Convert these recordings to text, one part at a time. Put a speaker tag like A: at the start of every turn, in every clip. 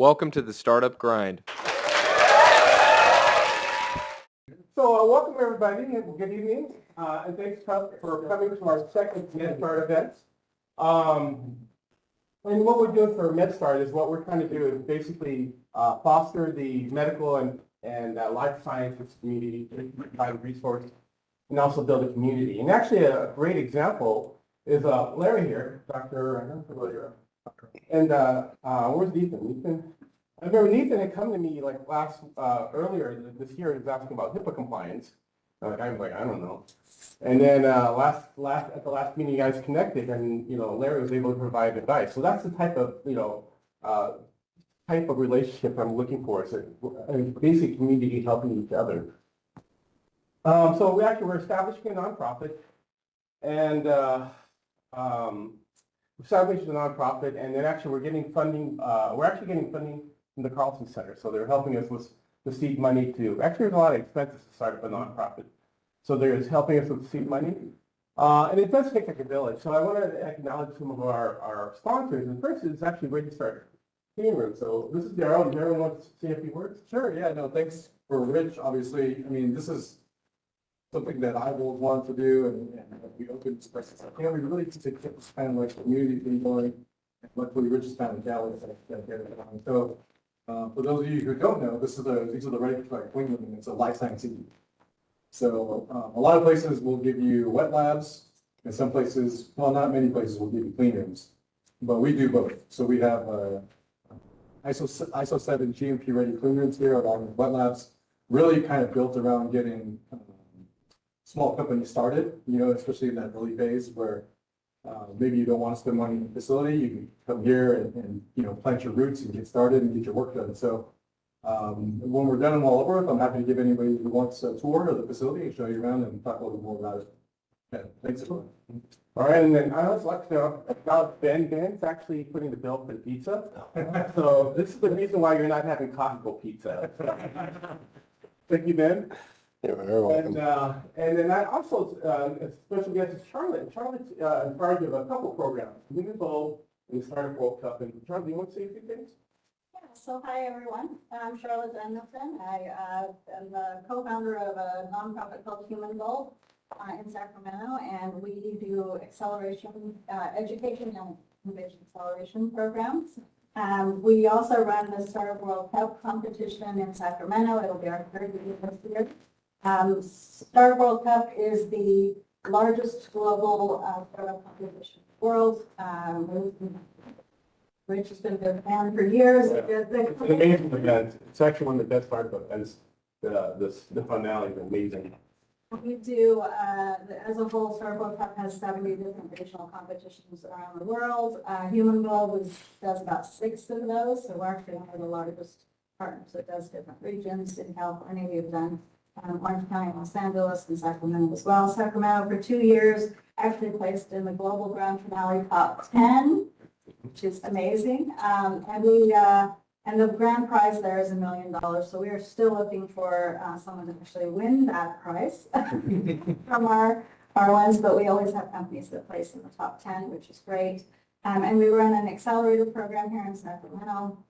A: Welcome to the Startup Grind.
B: So welcome everybody, and good evening, and thanks for coming to our second MedStart event. And what we're doing for MedStart is what we're trying to do is basically foster the medical and life sciences community, provide resources, and also build a community. And actually a great example is Larry here, Dr. And where's Ethan? I remember Ethan had come to me like earlier this year. He was asking about HIPAA compliance. I was like, I don't know. And then at the last meeting, you guys connected, and Larry was able to provide advice. So that's the type of relationship I'm looking for. It's a basic community helping each other. So we're establishing a nonprofit, and and then actually we're getting funding. We're actually getting funding from the Carlson Center, so they're helping us with the seed money to. Actually, there's a lot of expenses to start up a nonprofit, so they're helping us with seed money, and it does take like a village. So I want to acknowledge some of our sponsors. And first is actually ReintroDucing Clean Room. So this is Daryl. Does everyone want to say a few words?
C: Sure. Yeah. No. Thanks for Rich. Obviously, I mean, this is something that I've always wanted to do, and we opened spaces. We really need to get this kind of like community thing going. And luckily, Rich is found in Dallas that get it on. So, for those of you who don't know, these are the ready-to-start clean room, and it's a life science institute. So, a lot of places will give you wet labs, and some places, well, not many places will give you clean rooms, but we do both. So we have ISO 7 GMP ready clean rooms here along with wet labs, really kind of built around getting small companies started, especially in that early phase where maybe you don't want to spend money in the facility. You can come here and plant your roots and get started and get your work done. So when we're done and all over, I'm happy to give anybody who wants a tour of the facility and show you around and talk a little bit more about it. Yeah, thanks. All
B: right, and then I would like to know about Ben. Ben's actually putting the bill for the pizza. So this is the reason why you're not having Costco pizza. Thank you, Ben.
D: You're very welcome.
B: And then I also, a special guest is Charlotte. Charlotte's in charge of a couple programs, Women's Bowl and the Startup World Cup. And Charlotte, do you want to say a few things?
E: Yeah, so hi everyone. I'm Charlotte Danielson. I am the co-founder of a nonprofit called Human Bowl in Sacramento, and we do acceleration, education and innovation acceleration programs. We also run the Startup World Cup competition in Sacramento. It'll be our third year this year. Startup World Cup is the largest global startup competition in the world. Rich has been a good fan for years.
B: Yeah. It's an amazing event. It's actually one of the best startup events. The finale is amazing.
E: We do, as a whole, Startup World Cup has 70 different regional competitions around the world. Human Bowl does about 6 of those, so we're actually one of the largest partners that does different regions. In California, we've done Orange County, Los Angeles, and Sacramento as well. Sacramento, for 2 years, actually placed in the global grand finale top 10, which is amazing. And the grand prize there is $1 million. So we are still looking for someone to actually win that prize from our ones, but we always have companies that place in the top 10, which is great. And we run an accelerator program here in Sacramento.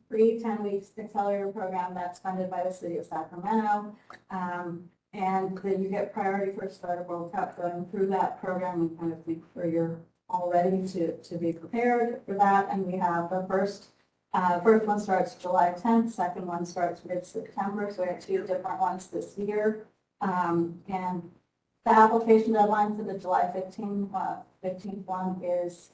E: Free 10-week accelerator program that's funded by the city of Sacramento. And then you get priority for Startup World Cup going through that program. We kind of think you're all ready to be prepared for that. And we have the first one starts July 10th, second one starts mid-September. So we have 2 different ones this year. And the application deadline for the July 15th one is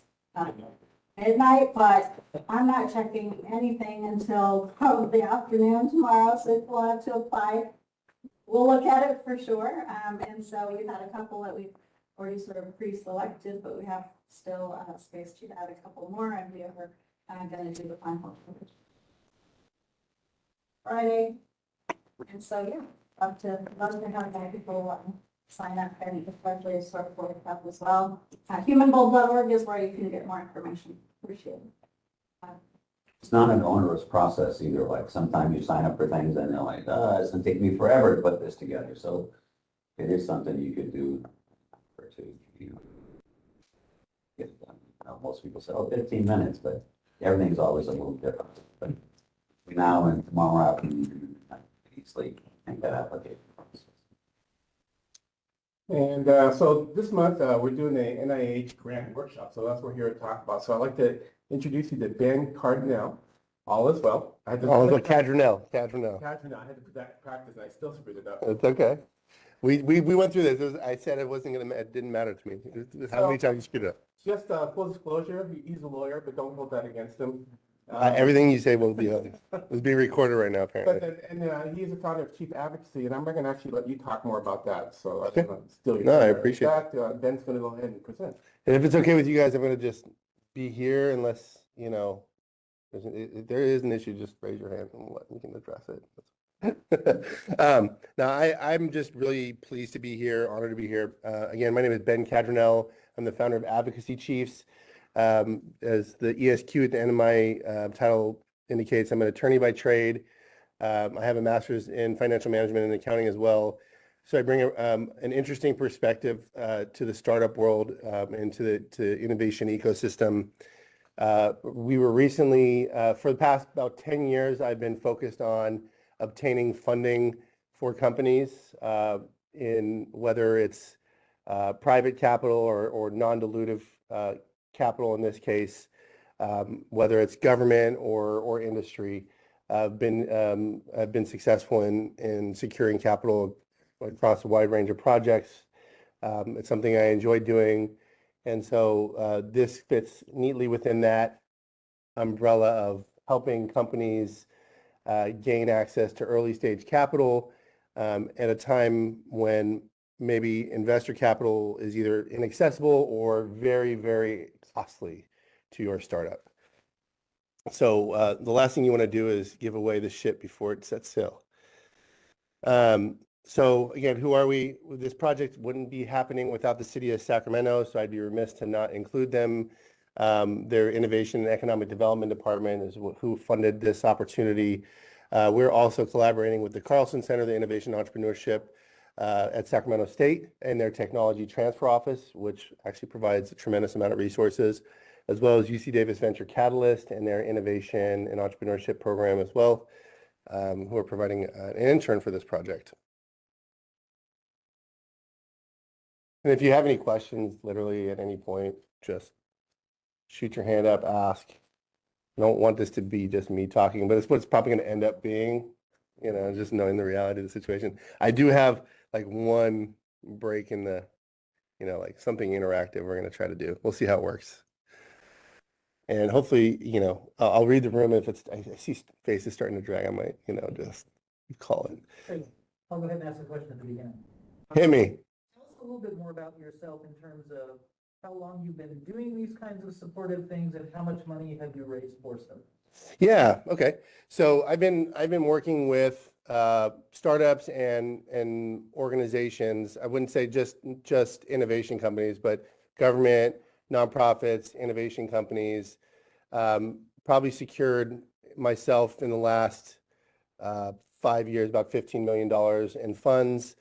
E: midnight, but I'm not checking anything until probably afternoon tomorrow, so if you want to apply, we'll look at it for sure. And so we've had a couple that we've already sort of pre-selected, but we have still space to add a couple more, and we are going to do the final Friday. And so, yeah, love to have more people sign up, and especially Startup World Cup as well. Humanbowl.org is where you can get more information. Appreciate it.
F: It's not an onerous process either. Like sometimes you sign up for things and they're like, it's going to take me forever to put this together. So it is something you could do for 2 get it done. Most people say, 15 minutes, but everything's always a little different. But now and tomorrow afternoon, easily make that application process.
B: And so this month, we're doing the NIH Grant Workshop, so that's what we're here to talk about. So I'd like to introduce you to Ben Cadranel. All is well. I had to
D: Cadranel.
B: Cadranel. I had to put that in practice, and I still screwed it up.
D: It's okay. We went through this. I said it wasn't gonna. It didn't matter to me. How many times you screwed it up?
B: Just full disclosure, he's a lawyer, but don't hold that against him.
D: Everything you say will be is being recorded right now, apparently.
B: He's the founder of Chief Advocacy, and I'm going to actually let you talk more about that. So
D: Okay.
B: I'm gonna steal your
D: No, I
B: thunder.
D: appreciate
B: that. Ben's going to go ahead and present.
D: And if it's okay with you guys, I'm gonna just be here unless there is an issue. Just raise your hand and we can address it. Now, I'm just really pleased to be here, honored to be here. Again, my name is Ben Cadranel. I'm the founder of Advocacy Chiefs. As the ESQ at the end of my title indicates, I'm an attorney by trade. I have a master's in financial management and accounting as well. So I bring an interesting perspective to the startup world and to the innovation ecosystem. We were recently, for the past about 10 years, I've been focused on obtaining funding for companies in whether it's private capital or non-dilutive capital in this case, whether it's government or industry. I've been successful in securing capital across a wide range of projects. It's something I enjoy doing. And so this fits neatly within that umbrella of helping companies gain access to early stage capital at a time when maybe investor capital is either inaccessible or very, very costly to your startup. So the last thing you want to do is give away the ship before it sets sail. So again, who are we? This project wouldn't be happening without the city of Sacramento, so I'd be remiss to not include them. Their Innovation and Economic Development Department is who funded this opportunity. We're also collaborating with the Carlson Center, the Innovation Entrepreneurship at Sacramento State, and their Technology Transfer Office, which actually provides a tremendous amount of resources, as well as UC Davis Venture Catalyst and their Innovation and Entrepreneurship program as well, who are providing an intern for this project. And if you have any questions, literally at any point, just shoot your hand up, ask. I don't want this to be just me talking, but it's what it's probably going to end up being, just knowing the reality of the situation. I do have like one break in the, like something interactive we're going to try to do. We'll see how it works. And hopefully, I'll read the room. If I see faces starting to drag, I might, just call it.
G: I'll go ahead and ask a question at the beginning.
D: Hit me.
G: Tell us a little bit more about yourself in terms of how long you've been doing these kinds of supportive things and how much money have you raised for them?
D: Yeah. Okay. So I've been working with startups and organizations. I wouldn't say just innovation companies, but government, nonprofits, innovation companies. Probably secured myself in the last 5 years about $15 million in funds.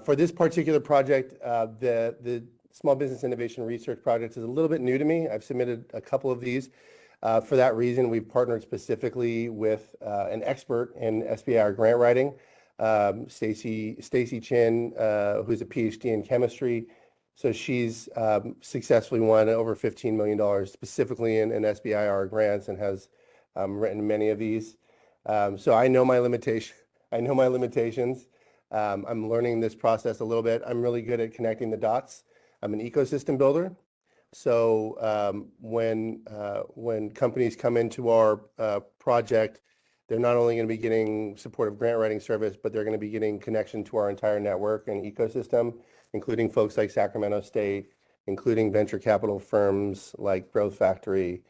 D: For this particular project, the Small Business Innovation Research Project is a little bit new to me. I've submitted a couple of these. For that reason, we've partnered specifically with an expert in SBIR grant writing, Stacy Chin, who's a PhD in chemistry. So she's successfully won over $15 million specifically in SBIR grants and has written many of these. So I know my limitations. I'm learning this process a little bit. I'm really good at connecting the dots. I'm an ecosystem builder. So when companies come into our project, they're not only going to be getting supportive grant writing service, but they're going to be getting connection to our entire network and ecosystem, including folks like Sacramento State, including venture capital firms like Growth Factory,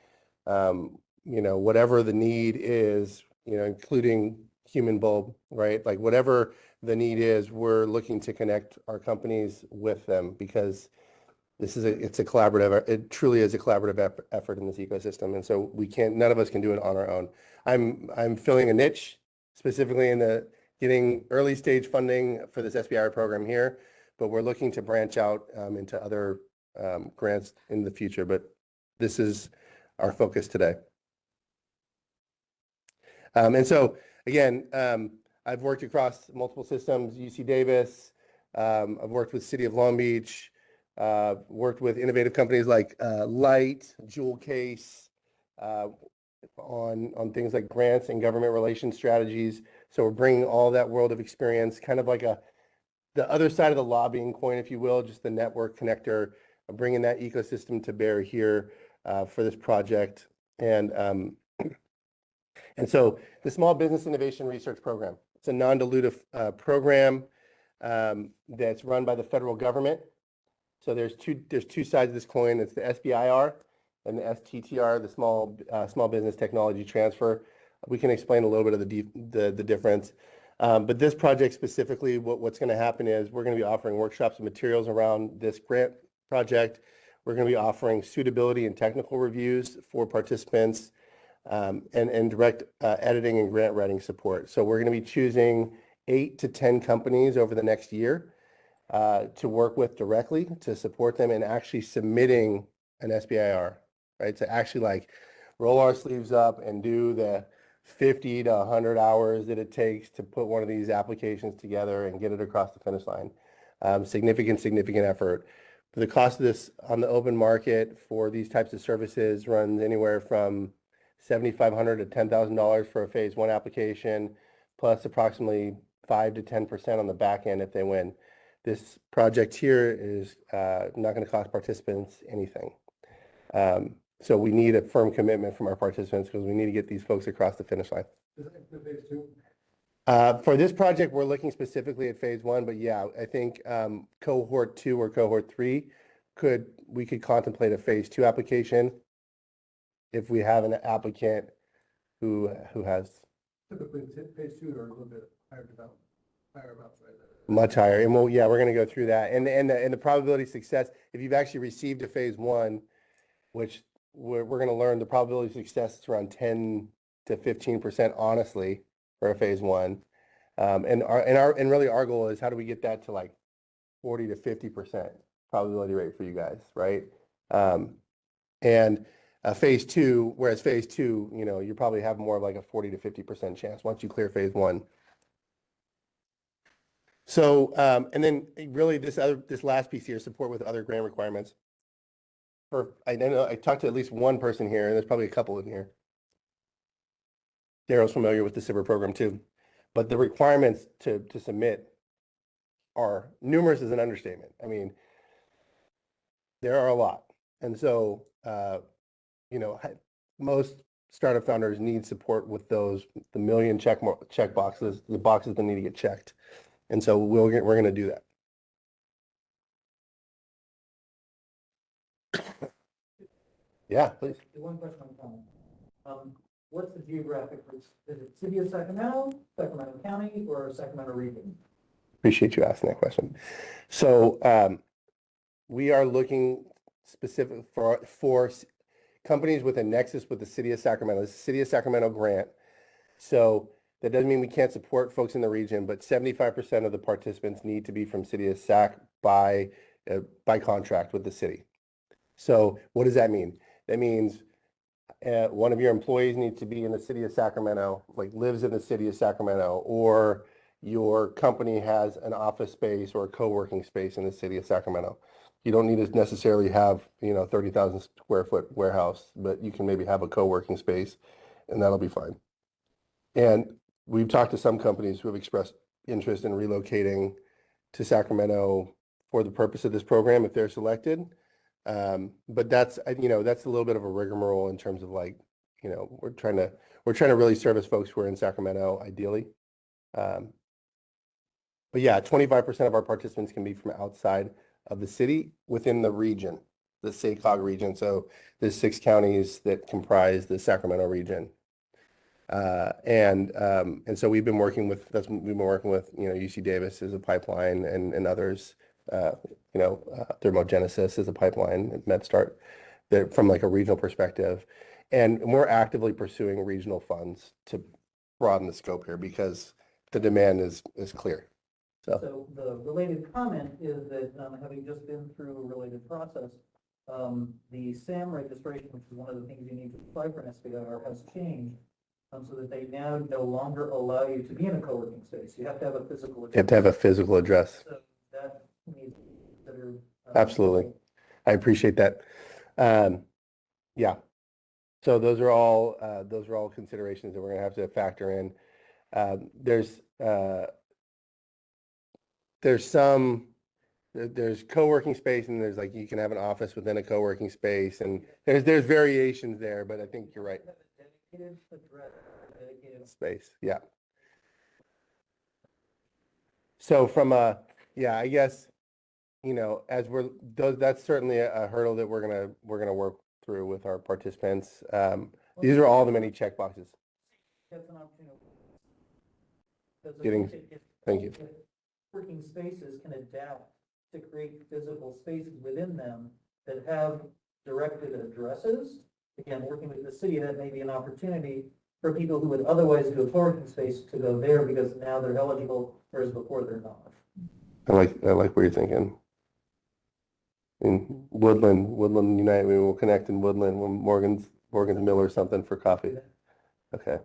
D: whatever the need is, including Human Bulb, right? Like whatever the need is, we're looking to connect our companies with them because it's a collaborative, it truly is a collaborative effort in this ecosystem. And so none of us can do it on our own. I'm filling a niche specifically in the getting early stage funding for this SBIR program here, but we're looking to branch out into other grants in the future. But this is our focus today. And so, again, I've worked across multiple systems, UC Davis, I've worked with City of Long Beach, worked with innovative companies like Light, Jewel Case, on things like grants and government relations strategies. So we're bringing all that world of experience, kind of like the other side of the lobbying coin, if you will, just the network connector, bringing that ecosystem to bear here for this project. And so the Small Business Innovation Research Program, it's a non-dilutive program that's run by the federal government. So there's two sides of this coin. It's the SBIR and the STTR, the Small Business Technology Transfer. We can explain a little bit of the difference. But this project specifically, what's going to happen is we're going to be offering workshops and materials around this grant project. We're going to be offering suitability and technical reviews for participants and direct editing and grant writing support. So we're going to be choosing 8 to 10 companies over the next year to work with directly to support them in actually submitting an SBIR, right? To actually like roll our sleeves up and do the 50 to 100 hours that it takes to put one of these applications together and get it across the finish line. Significant effort. The cost of this on the open market for these types of services runs anywhere from $7,500 to $10,000 for a phase 1 application, plus approximately 5 to 10% on the back end if they win. This project here is not going to cost participants anything. So we need a firm commitment from our participants because we need to get these folks across the finish line.
C: Is that include phase 2?
D: For this project, we're looking specifically at phase 1, but yeah, I think cohort 2 or cohort 3 we could contemplate a phase 2 application if we have an applicant who has
C: Typically, phase 2 are a little bit higher amounts, right?
D: much higher. And we're going to go through that. And the probability of success, if you've actually received a phase 1, which we're going to learn the probability of success is around 10 to 15%, honestly, for a phase 1. And really our goal is how do we get that to like 40 to 50% probability rate for you guys, right? And phase 2, whereas phase 2, you probably have more of like a 40 to 50% chance once you clear phase 1. So, and then really this last piece here, support with other grant requirements. I know I talked to at least one person here, and there's probably a couple in here. Daryl's familiar with the SBIR program too, but the requirements to submit are numerous as an understatement. I mean, there are a lot. And so, most startup founders need support with the million check boxes, the boxes that need to get checked. And so we're going to do that. Yeah, please.
G: One question on comment. What's the geographic reach? Is it City of Sacramento, Sacramento County, or Sacramento Region?
D: Appreciate you asking that question. So we are looking specific for companies with a nexus with the City of Sacramento. This is City of Sacramento grant. So that doesn't mean we can't support folks in the region, but 75% of the participants need to be from City of Sac by contract with the city. So what does that mean? That means one of your employees needs to be in the City of Sacramento, like lives in the City of Sacramento, or your company has an office space or a co-working space in the City of Sacramento. You don't need to necessarily have, 30,000 square foot warehouse, but you can maybe have a co-working space and that'll be fine. And we've talked to some companies who have expressed interest in relocating to Sacramento for the purpose of this program if they're selected. But that's a little bit of a rigmarole in terms of like, we're trying to really service folks who are in Sacramento ideally. But yeah, 25% of our participants can be from outside of the city within the region, the SACOG region. So there's 6 counties that comprise the Sacramento region. And so we've been working with, UC Davis as a pipeline and others, Thermogenesis as a pipeline, MedStart, that from like a regional perspective. And we're actively pursuing regional funds to broaden the scope here because the demand is clear.
G: So the related comment is that having just been through a related process, the SAM registration, which is one of the things you need to apply for an SBIR, has changed so that they now no longer allow you to be in a co-working space. You have to have a physical address.
D: You have to have a physical address.
G: So that needs to be considered.
D: Absolutely. I appreciate that. Yeah. So those are all considerations that we're going to have to factor in. There's co-working space, and there's like you can have an office within a co-working space, and there's variations there, but I think you're right.
G: Dedicated address, dedicated
D: Space, yeah. So I guess, that's certainly a hurdle that we're gonna work through with our participants. These are all the many check boxes.
G: That's an opportunity.
D: Thank you.
G: Working spaces can adapt to create physical spaces within them that have directed addresses. Again, working with the city, that may be an opportunity for people who would otherwise do a co-working space to go there because now they're eligible, whereas before they're not.
D: I like what you're thinking. In Woodland United, we will connect in Woodland when Morgan's Mill or something for coffee. Okay.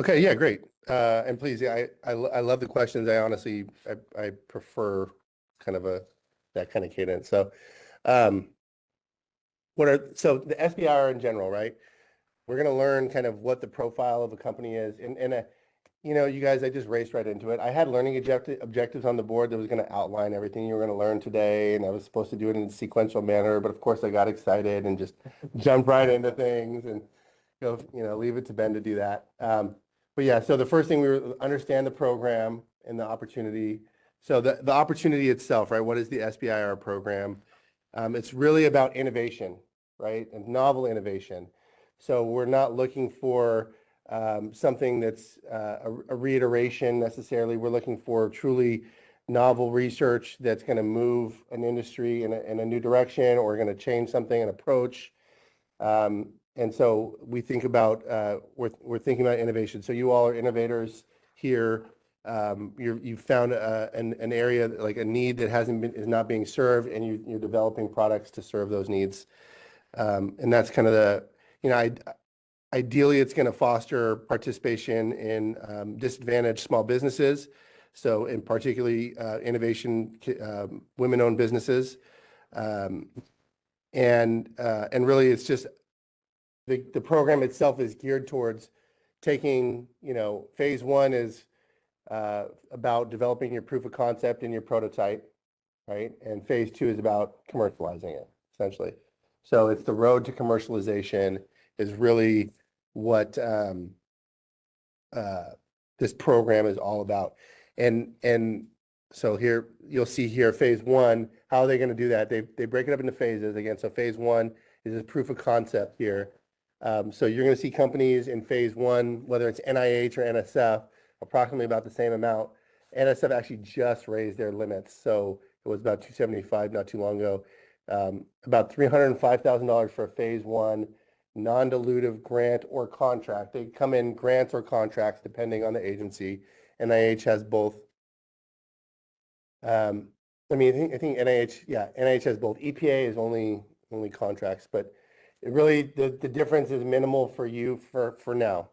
D: Okay, yeah, great. And please, yeah, I love the questions. I honestly, I prefer kind of that kind of cadence. So, so the SBIR in general, right? We're going to learn kind of what the profile of a company is. And you guys, I just raced right into it. I had learning objectives on the board that was going to outline everything you were going to learn today. And I was supposed to do it in a sequential manner. But of course, I got excited and just jumped right into things and leave it to Ben to do that. But yeah, so the first thing we were understand the program and the opportunity. So the opportunity itself, right? What is the SBIR program? It's really about innovation, right? And novel innovation. So we're not looking for something that's a reiteration necessarily. We're looking for truly novel research that's going to move an industry in a new direction or going to change something, an approach. And so we think about, we're thinking about innovation. So you all are innovators here. You've found an area, like a need that is not being served, and you're developing products to serve those needs. And that's kind of ideally it's going to foster participation in disadvantaged small businesses. So in particularly innovation, women-owned businesses. And really it's just, the program itself is geared towards taking, phase one is about developing your proof of concept and your prototype, right? And phase two is about commercializing it, essentially. So it's the road to commercialization is really what this program is all about. And so here, you'll see here, phase one, how are they going to do that? They break it up into phases again. So phase one is this proof of concept here. So you're going to see companies in phase one, whether it's NIH or NSF, approximately about the same amount. NSF actually just raised their limits. So it was about $275 not too long ago. About $305,000 for a phase one non-dilutive grant or contract. They come in grants or contracts depending on the agency. NIH has both. I think NIH has both. EPA is only contracts, but it really, the difference is minimal for you for now.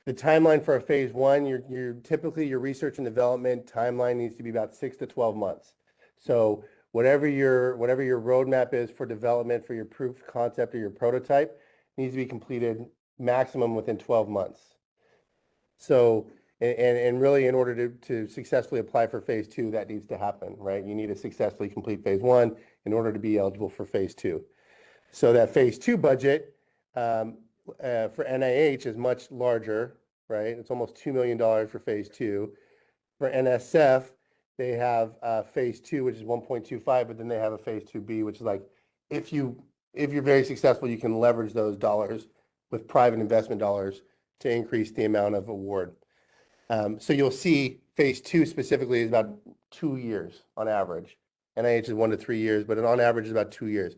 D: The timeline for a phase one, you're typically your research and development timeline needs to be about 6 to 12 months. So whatever your roadmap is for development for your proof of concept or your prototype needs to be completed maximum within 12 months. So, and really in order to successfully apply for phase two, that needs to happen, right? You need to successfully complete phase one in order to be eligible for phase two. So that phase two budget for NIH is much larger, right? It's almost $2 million for phase two. For NSF, they have phase two, which is 1.25, but then they have a phase 2B, which is like, if you're very successful, you can leverage those dollars with private investment dollars to increase the amount of award. So you'll see phase two specifically is about 2 years on average. NIH is 1 to 3 years, but on average is about 2 years.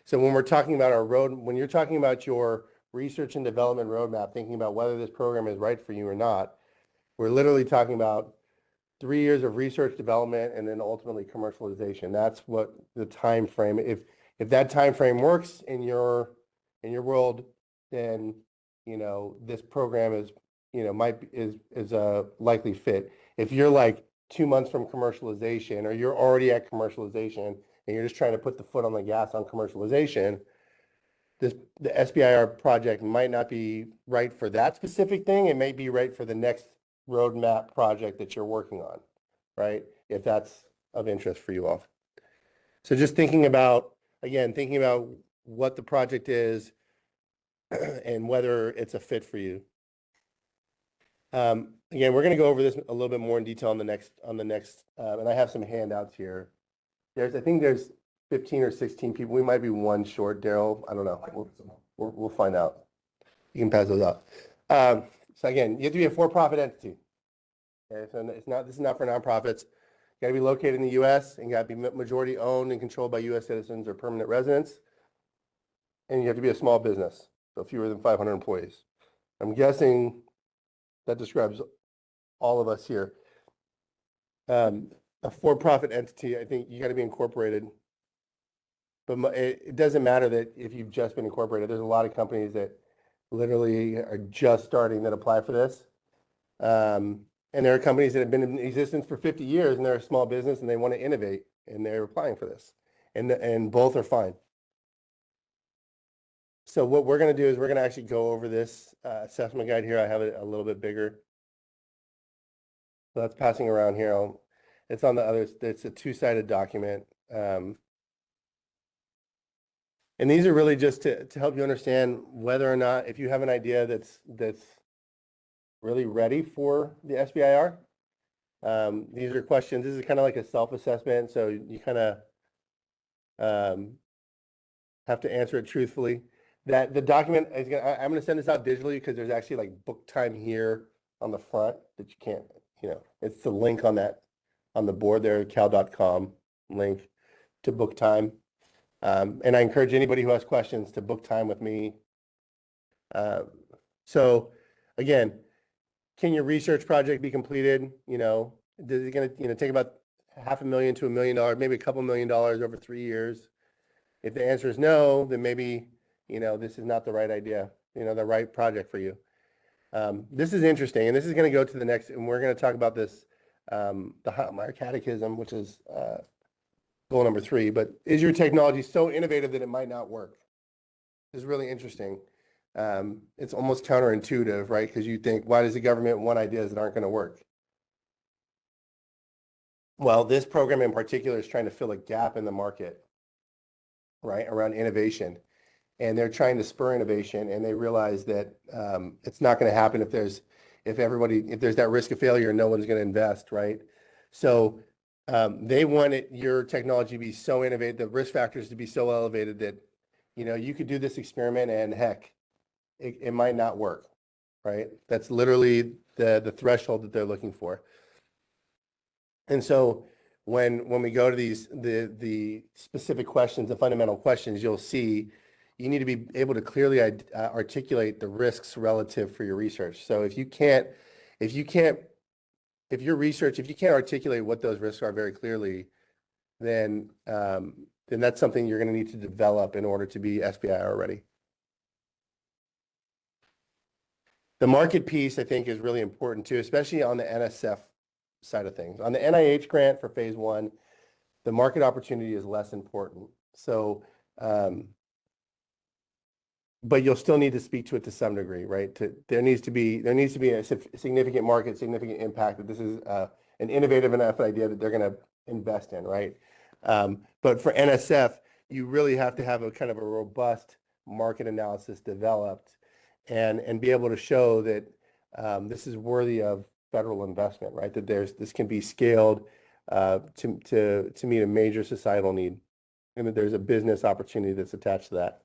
D: So when we're talking about when you're talking about your research and development roadmap, thinking about whether this program is right for you or not, we're literally talking about 3 years of research development and then ultimately commercialization. That's what the time frame. If If that time frame works in your world, then, you know, this program is, you know, is a likely fit. If you're like 2 months from commercialization, or you're already at commercialization and you're just trying to put the foot on the gas on commercialization, the SBIR project might not be right for that specific thing. It may be right for the next roadmap project that you're working on, right? If that's of interest for you all. So just thinking about what the project is and whether it's a fit for you. Again, we're going to go over this a little bit more in detail on the next, and I have some handouts here. I think there's 15 or 16 people. We might be one short, Daryl. I don't know. We'll find out. You can pass those out. So again, you have to be a for-profit entity. Okay, so this is not for nonprofits. You got to be located in the U.S. and you got to be majority owned and controlled by U.S. citizens or permanent residents. And you have to be a small business, so fewer than 500 employees. I'm guessing that describes all of us here. A for-profit entity, I think you got to be incorporated. But it doesn't matter that if you've just been incorporated. There's a lot of companies that literally are just starting that apply for this. And there are companies that have been in existence for 50 years and they're a small business and they want to innovate and they're applying for this. And both are fine. So what we're going to do is we're going to actually go over this assessment guide here. I have it a little bit bigger. So that's passing around here. It's on the other, it's a two-sided document. And these are really just to help you understand whether or not, if you have an idea that's really ready for the SBIR. These are questions. This is kind of like a self-assessment, so you kind of have to answer it truthfully. That the document is I'm going to send this out digitally because there's actually like book time here on the front that you can't, you know, it's the link on the board there, cal.com link to book time. And I encourage anybody who has questions to book time with me. So again, can your research project be completed? You know, is it going to, take about $500,000 to $1 million, maybe a couple $1 million over 3 years? If the answer is no, then maybe, this is not the right idea, the right project for you. This is interesting, and this is going to go to the next, and we're going to talk about this, the Hotmeyer Catechism, which is goal number 3. But is your technology so innovative that it might not work? This is really interesting. It's almost counterintuitive, right? Because you think, why does the government want ideas that aren't going to work? Well, this program in particular is trying to fill a gap in the market, right, around innovation. And they're trying to spur innovation, and they realize that it's not going to happen if there's that risk of failure, no one's going to invest, right? So they wanted your technology to be so innovative, the risk factors to be so elevated that, you could do this experiment and heck, it might not work, right? That's literally the threshold that they're looking for. And so when we go to the specific questions, the fundamental questions, you'll see you need to be able to clearly articulate the risks relative for your research. So if you can't articulate what those risks are very clearly, then that's something you're going to need to develop in order to be SBIR ready. The market piece, I think, is really important too, especially on the NSF side of things. On the NIH grant for phase 1, the market opportunity is less important. So, but you'll still need to speak to it to some degree, right? There needs to be a significant market, significant impact, that this is an innovative enough idea that they're going to invest in, right? But for NSF, you really have to have a kind of a robust market analysis developed and be able to show that this is worthy of federal investment, right? That this can be scaled to meet a major societal need, and that there's a business opportunity that's attached to that.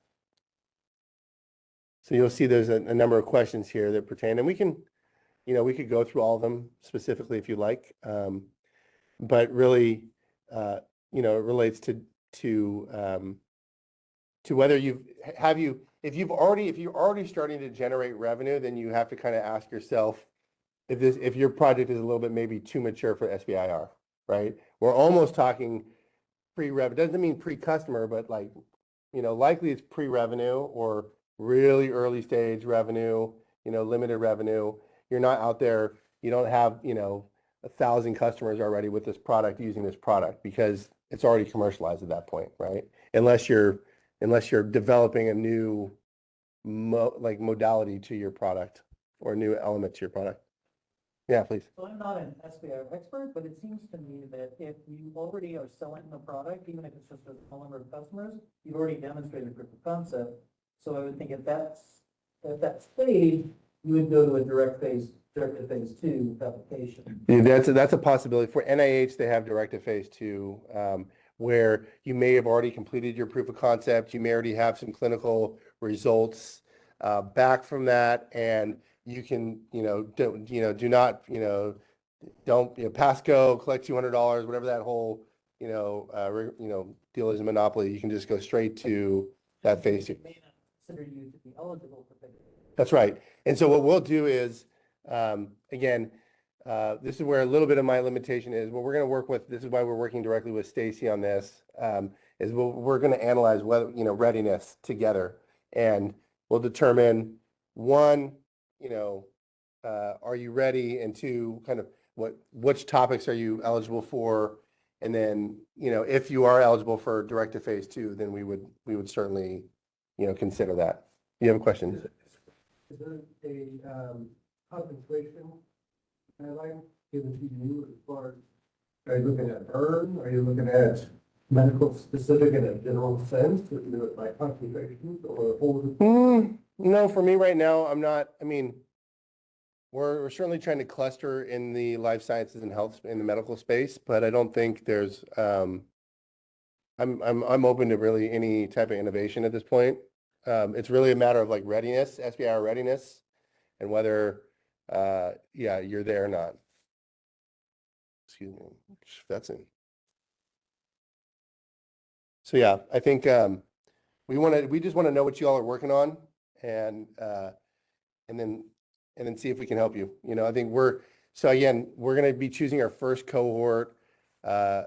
D: So you'll see there's a number of questions here that pertain, and we could go through all of them specifically if you like, but really, it relates to whether if you're already starting to generate revenue, then you have to kind of ask yourself if your project is a little bit maybe too mature for SBIR, right? We're almost talking pre-rev. Doesn't mean pre-customer, but like likely it's pre-revenue or really early stage revenue, limited revenue. You're not out there, you don't have, 1,000 customers already with this product using this product because it's already commercialized at that point, right? Unless you're developing a new modality to your product or a new element to your product. Yeah, please.
G: So I'm not an SBIR expert, but it seems to me that if you already are selling the product, even if it's just a small number of customers, you've already demonstrated proof of concept. So I would think if that's stage, you would go to a direct to phase 2 application.
D: Yeah, that's a possibility. For NIH, they have direct to phase 2, where you may have already completed your proof of concept. You may already have some clinical results back from that, and you can, don't pass go, collect $200, whatever that whole, deal is a monopoly. You can just go straight to that phase 2.
G: May not consider you to be eligible for phase 2.
D: That's right. And so what we'll do is, again, this is where a little bit of my limitation is. What we're going to work with, this is why we're working directly with Stacy on this, is we're going to analyze whether, readiness together, and we'll determine, one, are you ready, and two, kind of which topics are you eligible for, and then, if you are eligible for direct to phase 2, then we would certainly, consider that. You have a question?
C: Is there a concentration guideline given to you as far as, are you looking at burn? Are you looking at medical specific in a general sense? Or do it by concentrations or whole?
D: No, for me right now, I'm not. I mean, we're certainly trying to cluster in the life sciences and health in the medical space, but I don't think there's. I'm open to really any type of innovation at this point. It's really a matter of readiness, SBIR readiness, and whether, you're there or not. Excuse me, that's in. So yeah, I think we just want to know what you all are working on, and then see if we can help you. I think we're going to be choosing our first cohort. We'll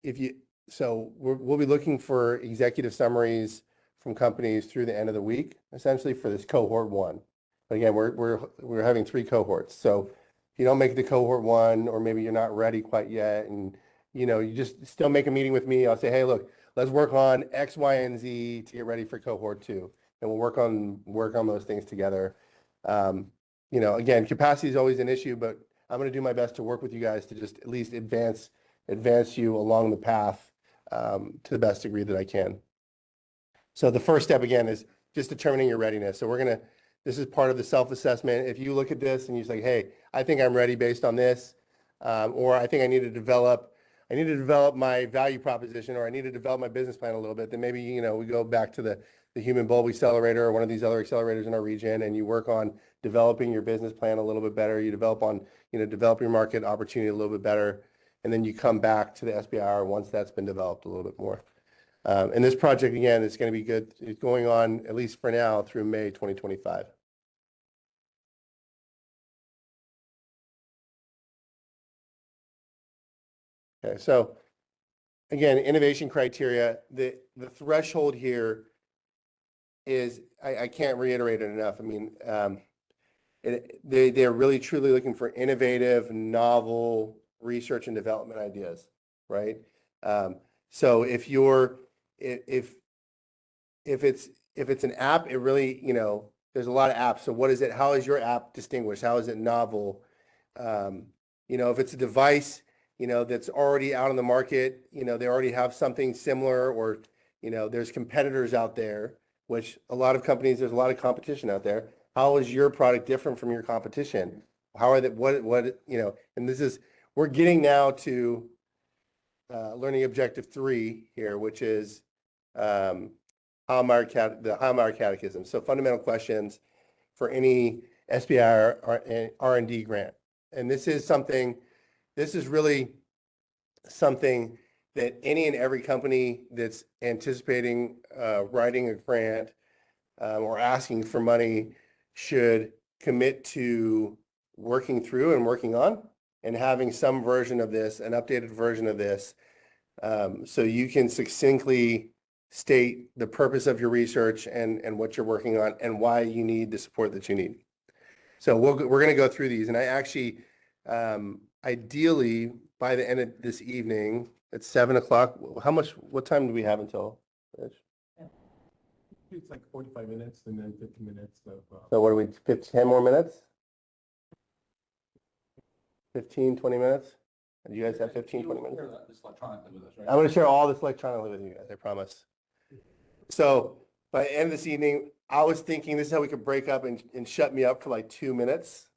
D: be looking for executive summaries from companies through the end of the week, essentially for this cohort 1. But again, we're having 3 cohorts. So if you don't make the cohort 1, or maybe you're not ready quite yet, and you just still make a meeting with me, I'll say, hey, look, let's work on X, Y, and Z to get ready for cohort 2, and we'll work on those things together. Again, capacity is always an issue, but I'm going to do my best to work with you guys to just at least advance you along the path to the best degree that I can. So the first step, again, is just determining your readiness. So this is part of the self-assessment. If you look at this and you say, hey, I think I'm ready based on this, or I think I need to develop my value proposition, or I need to develop my business plan a little bit, then maybe, we go back to the Human Bulb Accelerator or one of these other accelerators in our region, and you work on developing your business plan a little bit better. You develop your market opportunity a little bit better, and then you come back to the SBIR once that's been developed a little bit more. And this project, again, is going to be good. It's going on, at least for now, through May 2025. Okay, so again, innovation criteria, the threshold here is, I can't reiterate it enough. I mean, they're really truly looking for innovative, novel research and development ideas, right? So if it's an app, it really, there's a lot of apps. So what is it? How is your app distinguished? How is it novel? If it's a device, that's already out on the market, they already have something similar, or, there's competitors out there, which a lot of companies, there's a lot of competition out there. How is your product different from your competition? How are they, and we're getting now to learning objective 3 here, which is the How-Meyer Catechism. So fundamental questions for any SBIR or R&D grant. And this is really something that any and every company that's anticipating writing a grant or asking for money should commit to working through and working on, and having some version of this, an updated version of this, so you can succinctly state the purpose of your research and what you're working on and why you need the support that you need. So we're going to go through these, and I actually, ideally, by the end of this evening, at 7 o'clock, what time do we have until? Rich?
B: It's like 45 minutes and then 50 minutes of.
D: So what are we, 10 more minutes? 15, 20 minutes? Do you guys have 15, 20 minutes?
C: This electronically with us, right?
D: I'm going to share all this electronically with you guys, I promise. So by the end of this evening, I was thinking this is how we could break up and shut me up for like 2 minutes,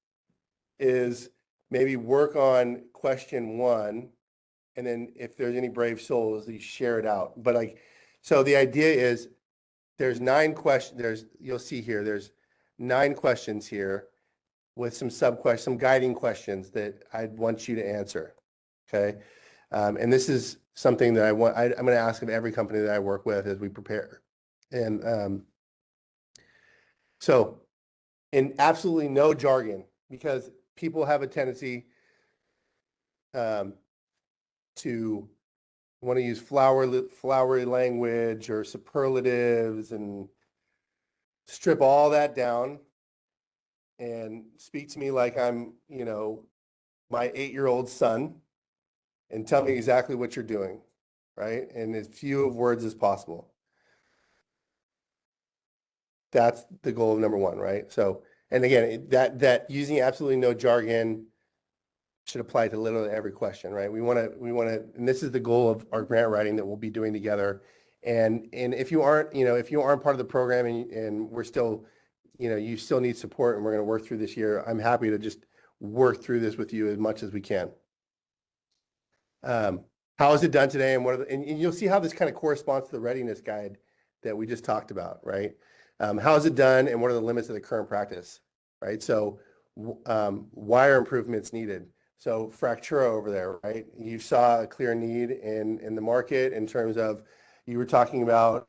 D: is maybe work on question 1, and then if there's any brave souls, you share it out. But like, so the idea is there's 9 questions, you'll see here, there's 9 questions here with some sub-questions, some guiding questions that I'd want you to answer, okay? And this is something that I'm going to ask of every company that I work with as we prepare. And so, in absolutely no jargon, because people have a tendency to want to use flowery language or superlatives and strip all that down and speak to me like I'm, my 8-year-old son and tell me exactly what you're doing, right? In as few of words as possible. That's the goal of number 1, right? So, and again, that using absolutely no jargon should apply to literally every question, right? We want to, and this is the goal of our grant writing that we'll be doing together. And if you aren't, if you aren't part of the program and we're still, you still need support and we're going to work through this year, I'm happy to just work through this with you as much as we can. How is it done today? And and you'll see how this kind of corresponds to the readiness guide that we just talked about, right? How is it done and what are the limits of the current practice, right? So why are improvements needed? So Fractura over there, right? You saw a clear need in the market in terms of, you were talking about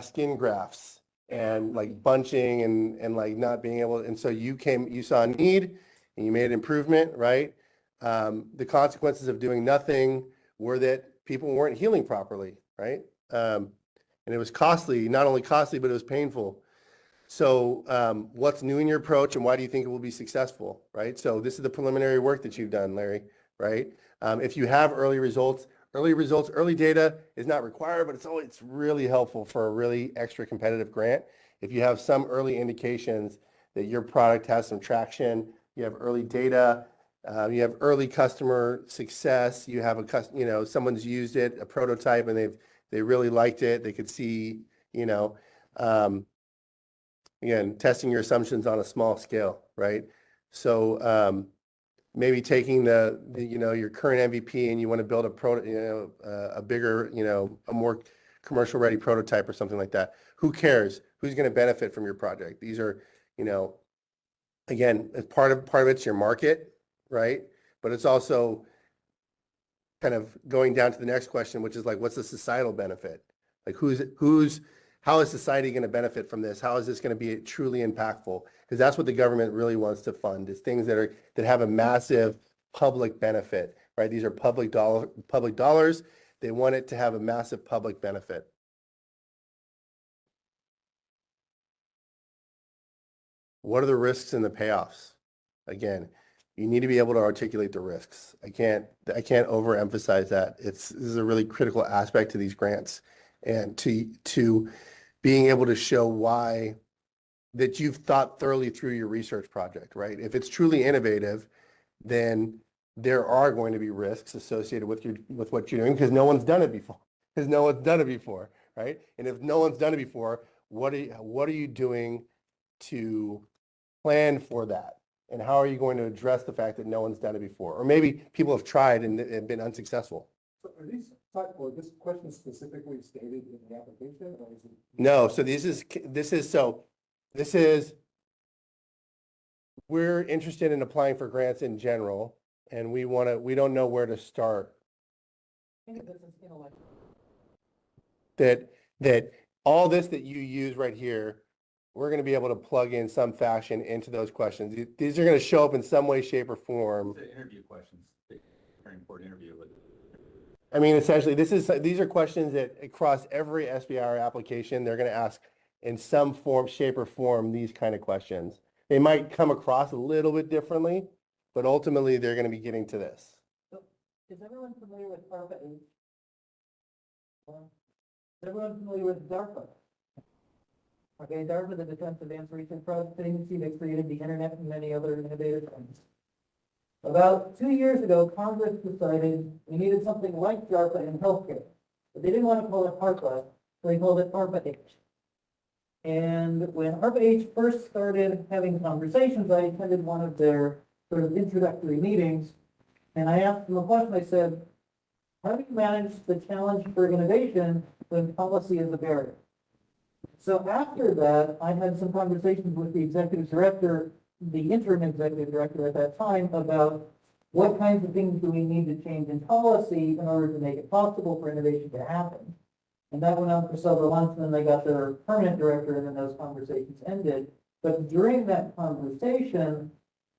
D: skin grafts and like bunching and like not being able, and so you saw a need and you made an improvement, right? The consequences of doing nothing were that people weren't healing properly, right? And it was costly, not only costly, but it was painful. So what's new in your approach and why do you think it will be successful, right? So this is the preliminary work that you've done, Larry, right? If you have early data is not required, but it's really helpful for a really extra competitive grant. If you have some early indications that your product has some traction, you have early data, you have early customer success, you have someone's used it, a prototype, and they really liked it. They could see, again, testing your assumptions on a small scale, right? So maybe taking your current MVP and you want to build a bigger, a more commercial ready prototype or something like that. Who cares? Who's going to benefit from your project? These are, again, part of it's your market, right? But it's also kind of going down to the next question, which is like, what's the societal benefit? Like how is society going to benefit from this? How is this going to be truly impactful? Because that's what the government really wants to fund, is things that have a massive public benefit, right? These are public dollars. They want it to have a massive public benefit. What are the risks and the payoffs? Again, you need to be able to articulate the risks. I can't overemphasize that. This is a really critical aspect to these grants, and to being able to show why that you've thought thoroughly through your research project, right? If it's truly innovative, then there are going to be risks associated with what you're doing because no one's done it before. Right? And if no one's done it before, what are you doing to plan for that? And how are you going to address the fact that no one's done it before? Or maybe people have tried and been unsuccessful.
C: So are these this question specifically stated in the application, or is it?
D: No, so we're interested in applying for grants in general, and we don't know where to start. That all this that you use right here, we're going to be able to plug in some fashion into those questions. These are going to show up in some way, shape, or form.
F: The interview questions, very important interview.
D: I mean, essentially, these are questions that across every SBIR application, they're going to ask in some form, shape, or form these kind of questions. They might come across a little bit differently, but ultimately they're going to be getting to this.
G: Is everyone familiar with ARPA 8? Is everyone familiar with DARPA? Okay, DARPA, the Defense Advanced Research Projects Agency that created the internet and many other innovative things. About 2 years ago, Congress decided we needed something like DARPA in healthcare, but they didn't want to call it ARPA, so they called it ARPA H. And when ARPA H first started having conversations, I attended one of their sort of introductory meetings, and I asked them a question. I said, how do you manage the challenge for innovation when policy is a barrier? So after that, I had some conversations with the executive director, the interim executive director at that time, about what kinds of things do we need to change in policy in order to make it possible for innovation to happen. And that went on for several months, and then they got their permanent director, and then those conversations ended. But during that conversation,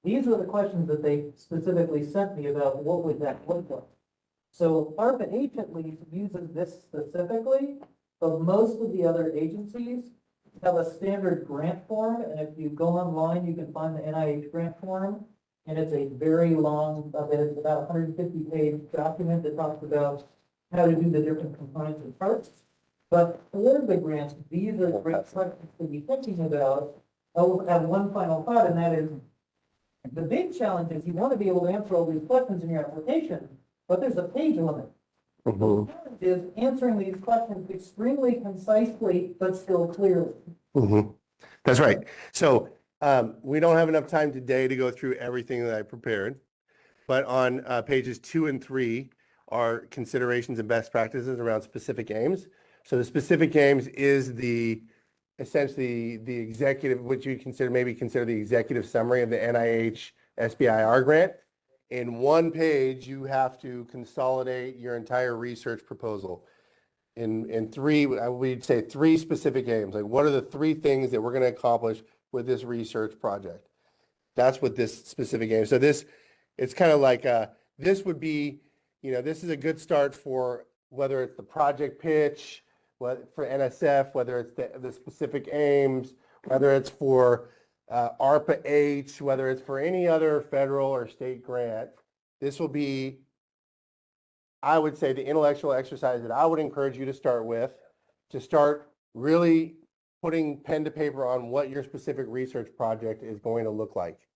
G: these were the questions that they specifically sent me about what would that look like. So ARPA H at least uses this specifically, but most of the other agencies have a standard grant form, and if you go online, you can find the NIH grant form, and it's a very long, it's about 150-page document that talks about how to do the different components and parts. But for the grants, these are great questions to be thinking about. I will have one final thought, and that is the big challenge is you want to be able to answer all these questions in your application, but there's a page limit. The challenge is answering these questions extremely concisely, but still clearly.
D: That's right. So we don't have enough time today to go through everything that I prepared, but on pages 2 and 3 are considerations and best practices around specific aims. So the specific aims is essentially the executive, which you maybe consider the executive summary of the NIH SBIR grant. In one page, you have to consolidate your entire research proposal. In three, we'd say 3 specific aims. Like, what are the 3 things that we're going to accomplish with this research project? That's what this specific aim. So it's kind of like this would be, this is a good start for whether it's the project pitch, for NSF, whether it's the specific aims, whether it's for ARPA H, whether it's for any other federal or state grant. This will be, I would say, the intellectual exercise that I would encourage you to start with, to start really putting pen to paper on what your specific research project is going to look like.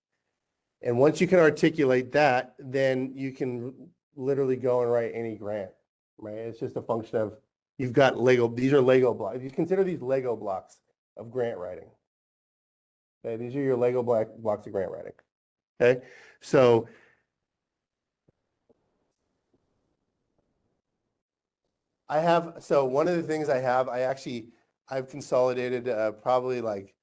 D: And once you can articulate that, then you can literally go and write any grant, right? It's just a function of, you've got these are Lego blocks. You consider these Lego blocks of grant writing. Okay, these are your Lego blocks of grant writing. Okay, so one of the things I've consolidated probably like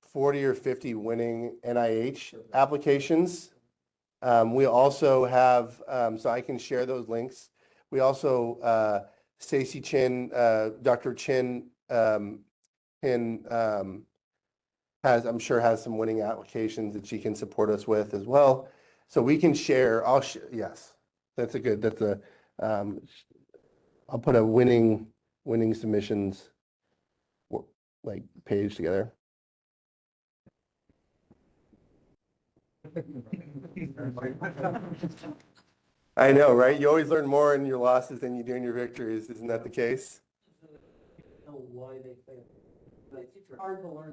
D: 40 or 50 winning NIH applications. We also have, so I can share those links. We also, Stacy Chin, Dr. Chin, I'm sure has some winning applications that she can support us with as well. So we can share, yes, I'll put a winning submissions like page together. I know, right? You always learn more in your losses than you do in your victories. Isn't that the case?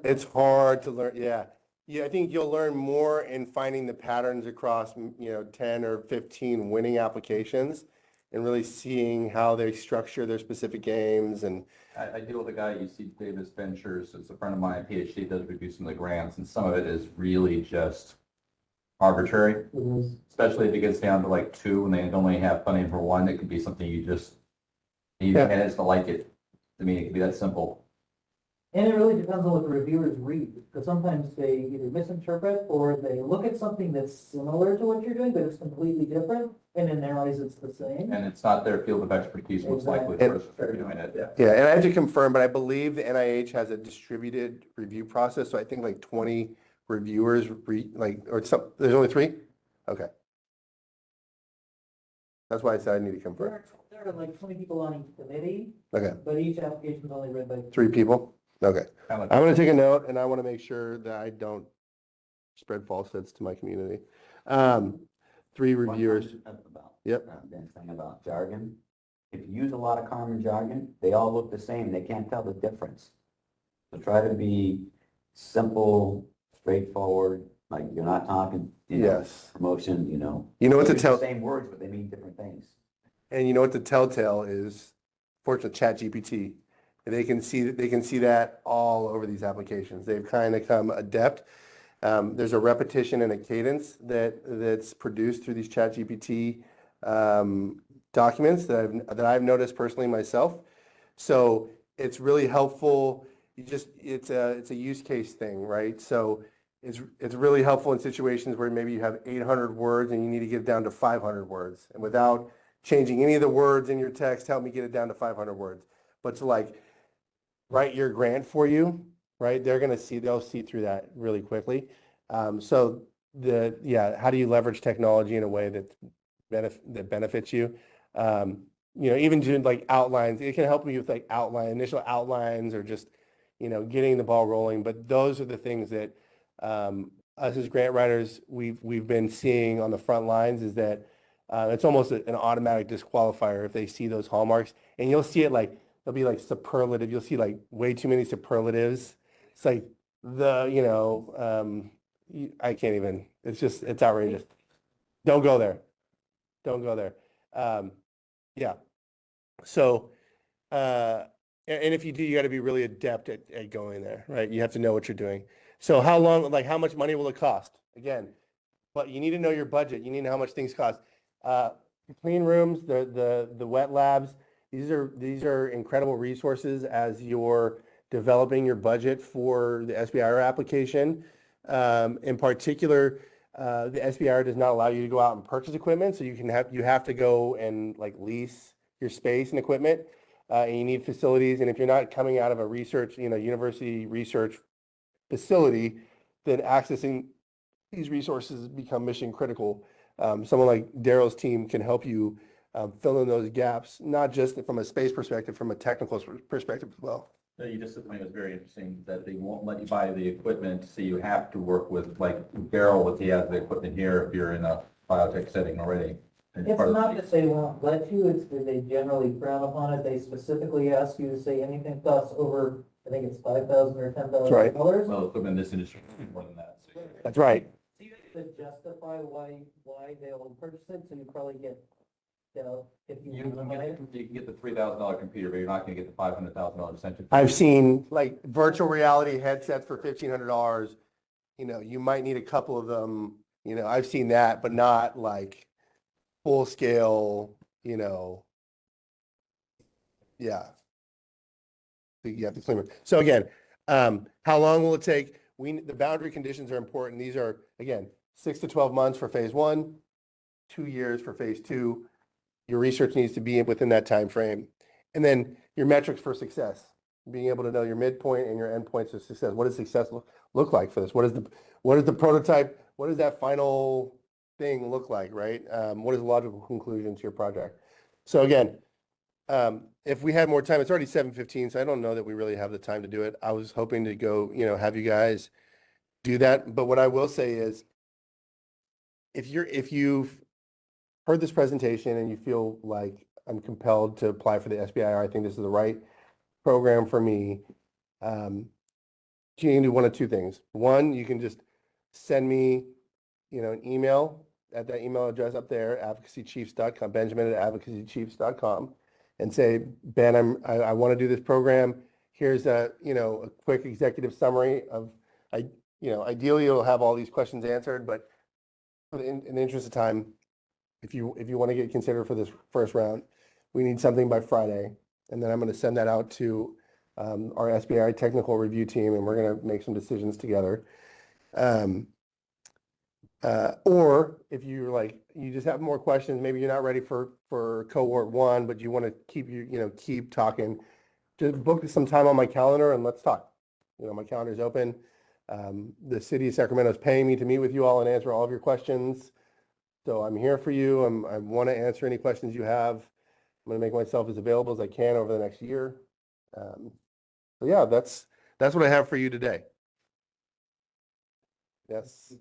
D: It's hard to learn. Yeah. Yeah, I think you'll learn more in finding the patterns across, 10 or 15 winning applications and really seeing how they structure their specific games. And
H: I deal with a guy at UC Davis Ventures. It's a friend of mine, PhD, does review some of the grants, and some of it is really just arbitrary, especially if it gets down to like 2 and they only have funding for 1. It could be something you manage to like it. I mean, it could be that simple.
G: And it really depends on what the reviewers read, because sometimes they either misinterpret or they look at something that's similar to what you're doing, but it's completely different, and in their eyes, it's the same.
H: And it's not their field of expertise, most likely, the person who's doing it.
D: Yeah, and I have to confirm, but I believe the NIH has a distributed review process, so I think like 20 reviewers, there's only 3? Okay. That's why I said I need to come first.
G: There are like 20 people on each committee,
D: Okay,
G: but each application is only read by
D: 3 people? Okay.
H: Kind of
D: I'm going to take a note, and I want to make sure that I don't spread falsehoods to my community. 3 reviewers.
F: About,
D: Yep.
F: Ben's thing about jargon. If you use a lot of common jargon, they all look the same. They can't tell the difference. So try to be simple, straightforward, like you're not talking,
D: Yes.
F: promotion,
D: You know what to
F: use the
D: tell,
F: same words, but they mean different things.
D: and you know what the telltale is? Fortunately, ChatGPT. They can see that all over these applications. They've kind of come adept. There's a repetition and a cadence that's produced through these ChatGPT documents that I've noticed personally myself. So it's really helpful. It's a use case thing, right? So it's really helpful in situations where maybe you have 800 words and you need to get it down to 500 words, and without changing any of the words in your text, help me get it down to 500 words. But to like write your grant for you, right? They'll see through that really quickly. So how do you leverage technology in a way that benefits you? Even doing like outlines, it can help you with like initial outlines, or just, getting the ball rolling. But those are the things that us as grant writers, we've been seeing on the front lines, is that it's almost an automatic disqualifier if they see those hallmarks. And you'll see it like, there'll be like superlative. You'll see like way too many superlatives. It's like I can't even, it's outrageous. Don't go there. Don't go there. Yeah. So, and if you do, you got to be really adept at going there, right? You have to know what you're doing. So how much money will it cost? Again, but you need to know your budget. You need to know how much things cost. Clean rooms, the wet labs, these are incredible resources as you're developing your budget for the SBIR application. In particular, the SBIR does not allow you to go out and purchase equipment, so you have to go and like lease your space and equipment, and you need facilities. And if you're not coming out of a university research facility, then accessing these resources become mission critical. Someone like Daryl's team can help you fill in those gaps, not just from a space perspective, from a technical perspective as well.
H: You just said something that's very interesting, that they won't let you buy the equipment, so you have to work with, like, Daryl, he has the equipment here if you're in a biotech setting already.
G: It's not that they won't let you, it's that they generally frown upon it. They specifically ask you to say anything costs over, I think it's $5,000 or $10,000.
D: Right.
H: Well, equipment in this industry is more than that. So
D: That's right.
G: So you have to justify why they'll purchase it, so you probably get, if you
H: can get the $3,000 computer, but you're not going to get the $500,000 essentially.
D: I've seen like virtual reality headsets for $1,500. You might need a couple of them. I've seen that, but not like full scale, yeah. You have to clean room. So again, how long will it take? The boundary conditions are important. These are, again, 6 to 12 months for phase 1, 2 years for phase 2. Your research needs to be within that time frame. And then your metrics for success, being able to know your midpoint and your endpoints of success. What does success look like for this? What is the prototype? What does that final thing look like, right? What is the logical conclusion to your project? So again, if we had more time, it's already 7:15, so I don't know that we really have the time to do it. I was hoping to go, have you guys do that. But what I will say is, if you've heard this presentation and you feel like I'm compelled to apply for the SBIR, I think this is the right program for me. You can do one of two things. One, you can just send me, an email at that email address up there, advocacychiefs.com, Benjamin@advocacychiefs.com, and say, Ben, I want to do this program. Here's a quick executive summary of, ideally you'll have all these questions answered, but in the interest of time, if you want to get considered for this first round, we need something by Friday, and then I'm going to send that out to our SBIR technical review team, and we're going to make some decisions together. Or if you're like, you just have more questions, maybe you're not ready for cohort 1, but you want to keep talking, just book some time on my calendar and let's talk. My calendar's open. The city of Sacramento is paying me to meet with you all and answer all of your questions. So I'm here for you. I want to answer any questions you have. I'm going to make myself as available as I can over the next year. So yeah, that's what I have for you today. Yes.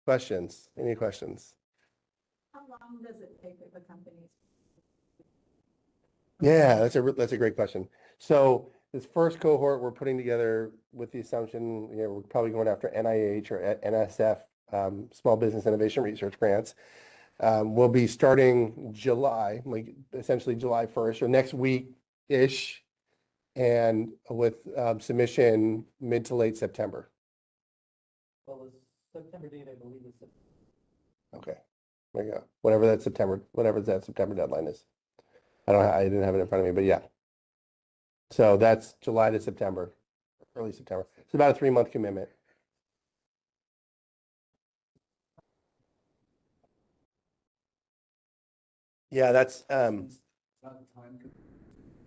D: Questions? Any questions?
E: How long does it take for the companies?
D: Yeah, that's a great question. So this first cohort we're putting together with the assumption, we're probably going after NIH or NSF, Small Business Innovation Research grants. We'll be starting July, like essentially July 1st or next week-ish, and with submission mid to late September.
G: Well, the September date, I believe, is
D: Okay, there you go. Whatever that September deadline is. I didn't have it in front of me, but yeah. So that's July to September, early September. It's about a 3-month commitment. Yeah, that's
G: Yeah,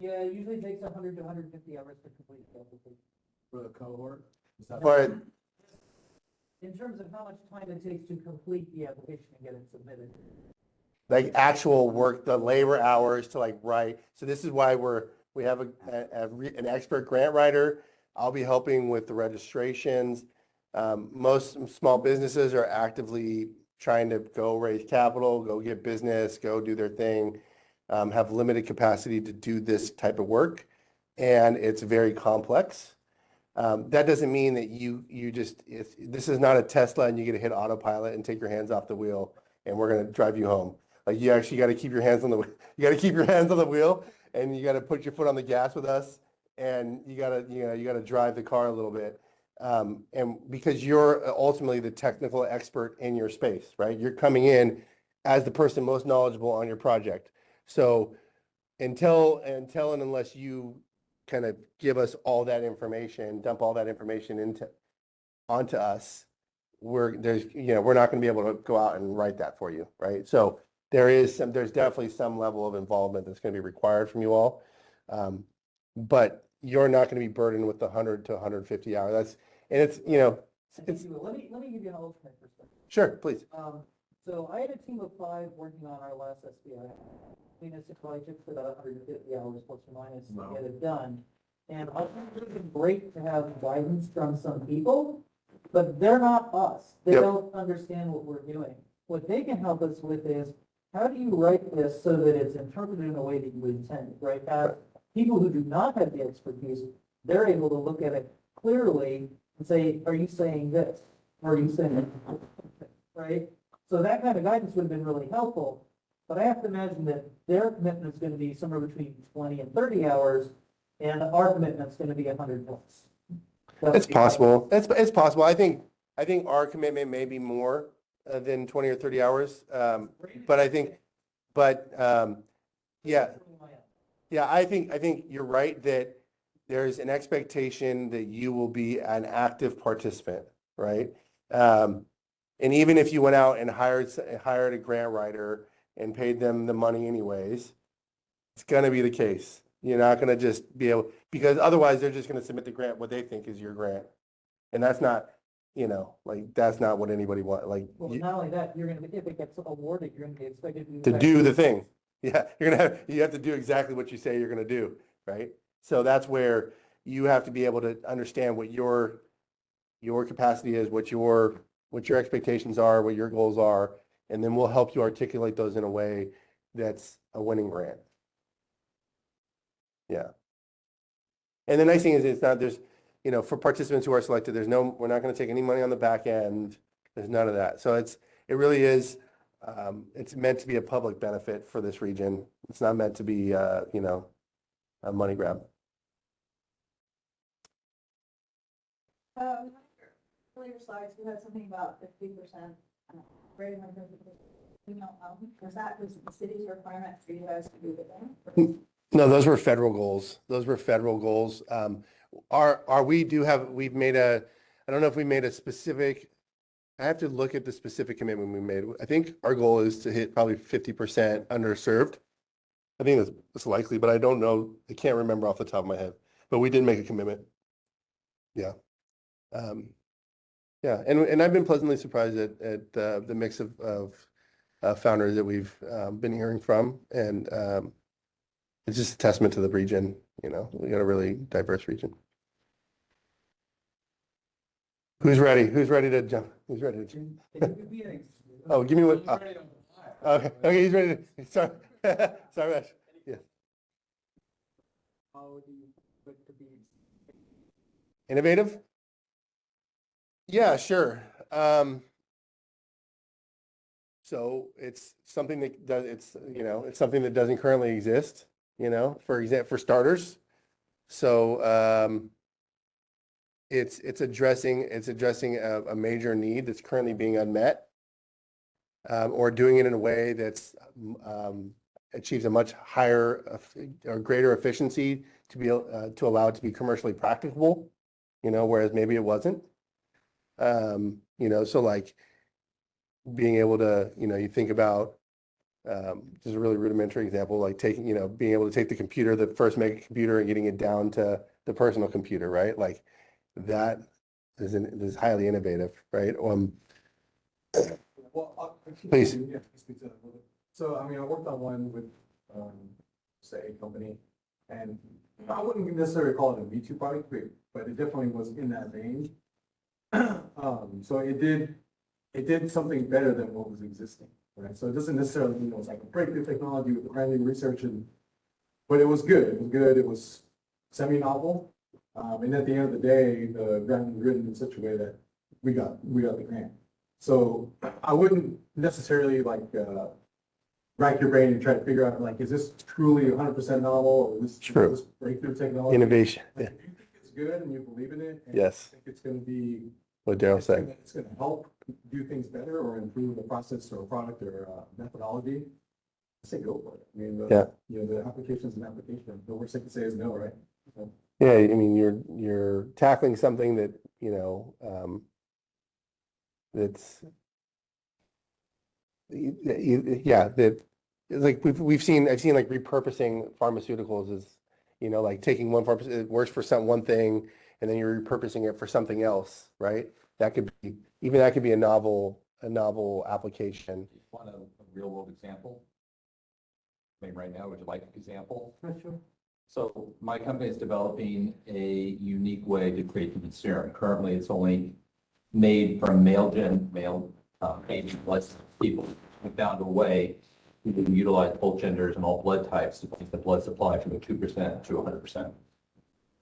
G: it usually takes 100 to 150 hours to complete the application.
C: For the cohort? Is that-
D: for
G: In terms of how much time it takes to complete the application and get it submitted.
D: like actual work, the labor hours to like write. So this is why we have an expert grant writer. I'll be helping with the registrations. Most small businesses are actively trying to go raise capital, go get business, go do their thing, have limited capacity to do this type of work, and it's very complex. That doesn't mean that this is not a Tesla and you get to hit autopilot and take your hands off the wheel and we're going to drive you home. Like you actually got to keep your hands on the wheel, and you got to put your foot on the gas with us, and you got to drive the car a little bit. And because you're ultimately the technical expert in your space, right? You're coming in as the person most knowledgeable on your project. So until and unless you kind of give us all that information, dump all that information onto us, we're not going to be able to go out and write that for you, right? So there's definitely some level of involvement that's going to be required from you all, but you're not going to be burdened with the 100 to 150 hours. Let
G: me give you an alternate perspective.
D: Sure, please.
G: So I had a team of 5 working on our last SBIR. Between us, it probably took about 150 hours plus or minus to get it done. And I think it would have been great to have guidance from some people, but they're not us. They
D: Yep.
G: don't understand what we're doing. What they can help us with is, how do you write this so that it's interpreted in a way that you intend, right? People who do not have the expertise, they're able to look at it clearly and say, are you saying this? Or are you saying that? Right? So that kind of guidance would have been really helpful. But I have to imagine that their commitment is going to be somewhere between 20 and 30 hours, and our commitment is going to be 100 plus.
D: It's possible. It's possible. I think our commitment may be more than 20 or 30 hours. But I think I think you're right that there's an expectation that you will be an active participant, right? And even if you went out and hired a grant writer and paid them the money anyways, it's going to be the case. You're not going to just be able, because otherwise they're just going to submit the grant what they think is your grant. And that's not, that's not what anybody wants.
G: Well, not only that, you're going to, if it gets awarded, you're going to be expected
D: to do the thing. Yeah, you have to do exactly what you say you're going to do, right? So that's where you have to be able to understand what your capacity is, what your expectations are, what your goals are, and then we'll help you articulate those in a way that's a winning grant. Yeah. And the nice thing is for participants who are selected, we're not going to take any money on the back end. There's none of that. So it really is, it's meant to be a public benefit for this region. It's not meant to be, a money grab.
E: Earlier slides, you had something about 50%, greater than 50% female owned. Was the city's requirement for you guys to do the thing?
D: No, those were federal goals. We've made I don't know if we made a specific, I have to look at the specific commitment we made. I think our goal is to hit probably 50% underserved. I think that's likely, but I don't know. I can't remember off the top of my head, but we did make a commitment. Yeah. Yeah, and I've been pleasantly surprised at the mix of founders that we've been hearing from, and it's just a testament to the region. You know, we got a really diverse region. Who's ready? Who's ready to jump? Who's ready to jump? Oh, give me what? Okay, okay, he's ready to. Sorry, sorry, Rash. Yes.
C: How do you like to be?
D: Innovative? Yeah, sure. So it's something that does, it's something that doesn't currently exist, for starters. So it's addressing a major need that's currently being unmet, or doing it in a way that's achieves a much higher or greater efficiency to be to allow it to be commercially practicable, whereas maybe it wasn't. So like being able to, you think about just a really rudimentary example, like taking, being able to take the computer, the first mega computer, and getting it down to the personal computer, right? Like that is highly innovative, right?
C: Well,
D: Please.
C: Yeah, speak to that a little bit. So, I mean, I worked on one with, say, a company, and I wouldn't necessarily call it a V2 product, but it definitely was in that vein. So it did something better than what was existing, right? So it doesn't necessarily mean it was like a breakthrough technology with brand new research, but it was good. It was good. It was semi-novel. And at the end of the day, the grant was written in such a way that we got the grant. So I wouldn't necessarily rack your brain and try to figure out, like, is this truly 100% novel, or is this breakthrough technology?
D: Innovation.
C: Like, if you think it's good and you believe in it, and
D: Yes.
C: you think it's going to be
D: What Daryl said.
C: it's going to help do things better or improve the process or product or methodology, I say go for it. I mean, the application is an application. The worst they can say is no, right? So,
D: Yeah, I mean, you're tackling something that, that's, that like I've seen like repurposing pharmaceuticals is, like taking one pharmaceutical, it works for one thing, and then you're repurposing it for something else, right? That could be a novel application.
H: You want a real world example? I mean, right now, would you like an example?
C: sure.
H: So my company is developing a unique way to create human serum. Currently, it's only made from male age blood people. We found a way to utilize both genders and all blood types to make the blood supply from 2% to 100%.